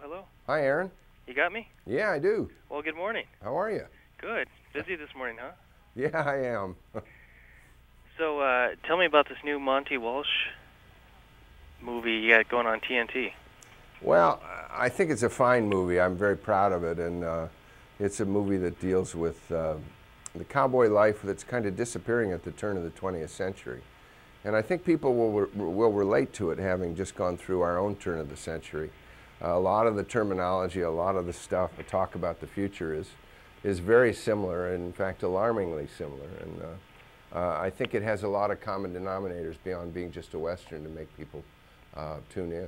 Hello. Hi, Aaron. You got me? Yeah, I do. Well, good morning. How are you? Good. Busy this morning, huh? Yeah, I am. So, tell me about this new Monte Walsh movie you got going on TNT. Well, I think it's a fine movie. I'm very proud of it, and it's a movie that deals with the cowboy life that's kind of disappearing at the turn of the 20th century. And I think people will relate to it, having just gone through our own turn of the century. A lot of the terminology, a lot of the stuff, the talk about the future is very similar, and in fact alarmingly similar. And I think it has a lot of common denominators beyond being just a Western to make people tune in.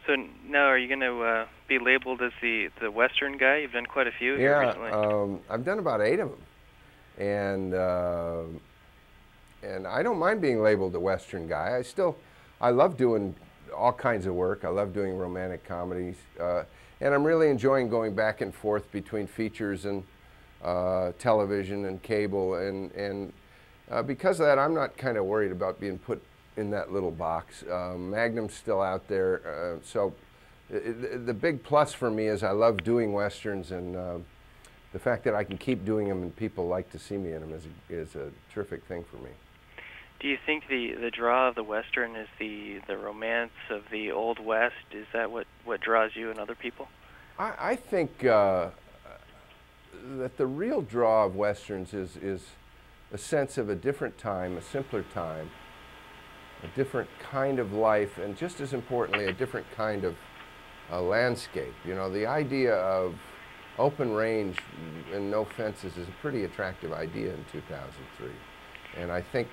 So now, are you going to be labeled as the Western guy? You've done quite a few here recently. Yeah, I've done about 8 of them, and I don't mind being labeled a Western guy. I love doing all kinds of work. I love doing romantic comedies, and I'm really enjoying going back and forth between features and television and cable, and because of that, I'm not kind of worried about being put in that little box. Magnum's still out there, so the big plus for me is I love doing Westerns, and the fact that I can keep doing them and people like to see me in them is a terrific thing for me. Do you think the draw of the Western is the romance of the Old West? Is that what draws you and other people? I think that the real draw of Westerns is a sense of a different time, a simpler time, a different kind of life, and just as importantly, a different kind of landscape. You know, the idea of open range and no fences is a pretty attractive idea in 2003. And I think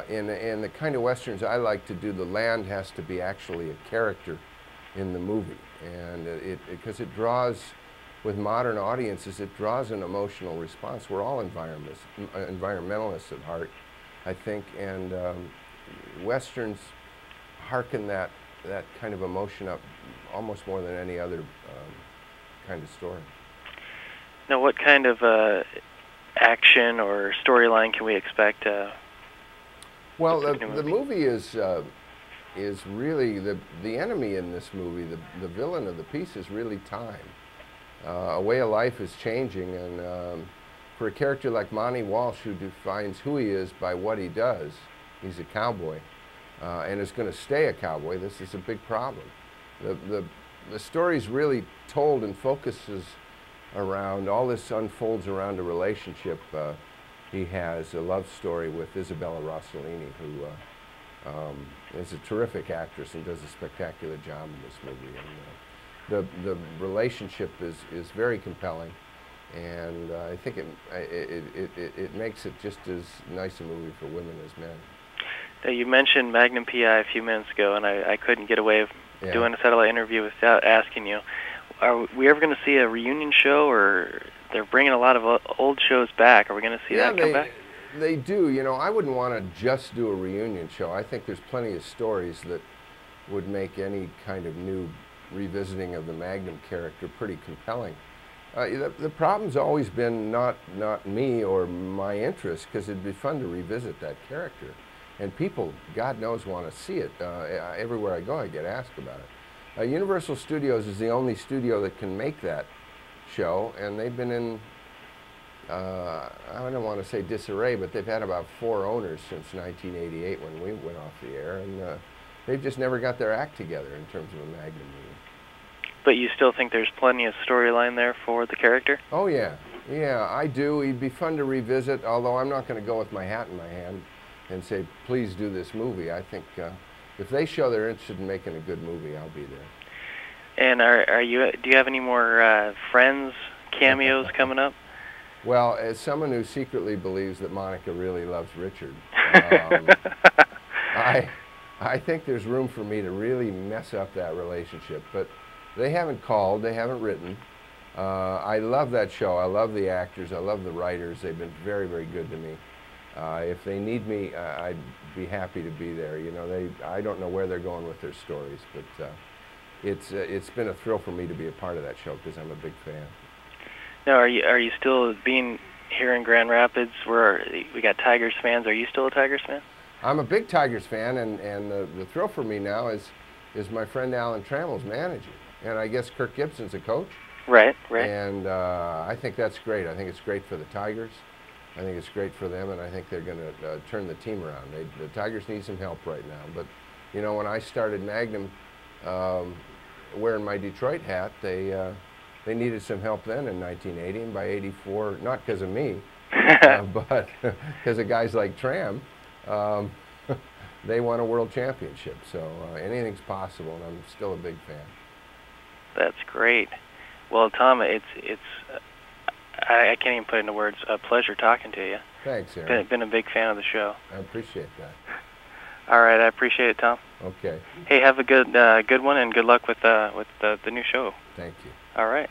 in the kind of Westerns I like to do, the land has to be actually a character in the movie. And because it draws, with modern audiences, it draws an emotional response. We're all environmentalists at heart, I think, and Westerns hearken that kind of emotion up almost more than any other kind of story. Now, what kind of action or storyline can we expect? Well, the movie is really the enemy in this movie. The villain of the piece is really time. A way of life is changing, and for a character like Monte Walsh, who defines who he is by what he does, he's a cowboy, and is going to stay a cowboy. This is a big problem. The story's really told and focuses around, all this unfolds around a relationship he has, a love story with Isabella Rossellini, who is a terrific actress and does a spectacular job in this movie. And the relationship is very compelling, and I think it makes it just as nice a movie for women as men. Now, you mentioned Magnum PI a few minutes ago, and I couldn't get away from doing a satellite interview without asking you. Are we ever going to see a reunion show, or they're bringing a lot of old shows back? Are we going to see that come back? They do. You know, I wouldn't want to just do a reunion show. I think there's plenty of stories that would make any kind of new revisiting of the Magnum character pretty compelling. The problem's always been not me or my interest, because it'd be fun to revisit that character. And people, God knows, want to see it. Everywhere I go, I get asked about it. Universal Studios is the only studio that can make that show, and they've been in, I don't want to say disarray, but they've had about 4 owners since 1988 when we went off the air, and they've just never got their act together in terms of a Magnum movie. But you still think there's plenty of storyline there for the character? Oh yeah, yeah, I do. It'd be fun to revisit, although I'm not going to go with my hat in my hand and say, please do this movie. I think if they show they're interested in making a good movie, I'll be there. And do you have any more Friends cameos coming up? Well, as someone who secretly believes that Monica really loves Richard, I think there's room for me to really mess up that relationship. But they haven't called, they haven't written. I love that show. I love the actors. I love the writers. They've been very, very good to me. If they need me, I'd be happy to be there. You know, I don't know where they're going with their stories, but it's been a thrill for me to be a part of that show because I'm a big fan. Now, are you still being here in Grand Rapids? We got Tigers fans. Are you still a Tigers fan? I'm a big Tigers fan, and the thrill for me now is my friend Alan Trammell's managing, and I guess Kirk Gibson's a coach. Right, right. And I think that's great. I think it's great for the Tigers. I think it's great for them, and I think they're going to turn the team around. The Tigers need some help right now. But, you know, when I started Magnum wearing my Detroit hat, they needed some help then in 1980, and by 84, not because of me, but because of guys like Tram, they won a world championship. So anything's possible, and I'm still a big fan. That's great. Well, Tom, I can't even put into words. A pleasure talking to you. Thanks, Aaron. Been a big fan of the show. I appreciate that. All right, I appreciate it, Tom. Okay. Hey, have a good one, and good luck with the new show. Thank you. All right.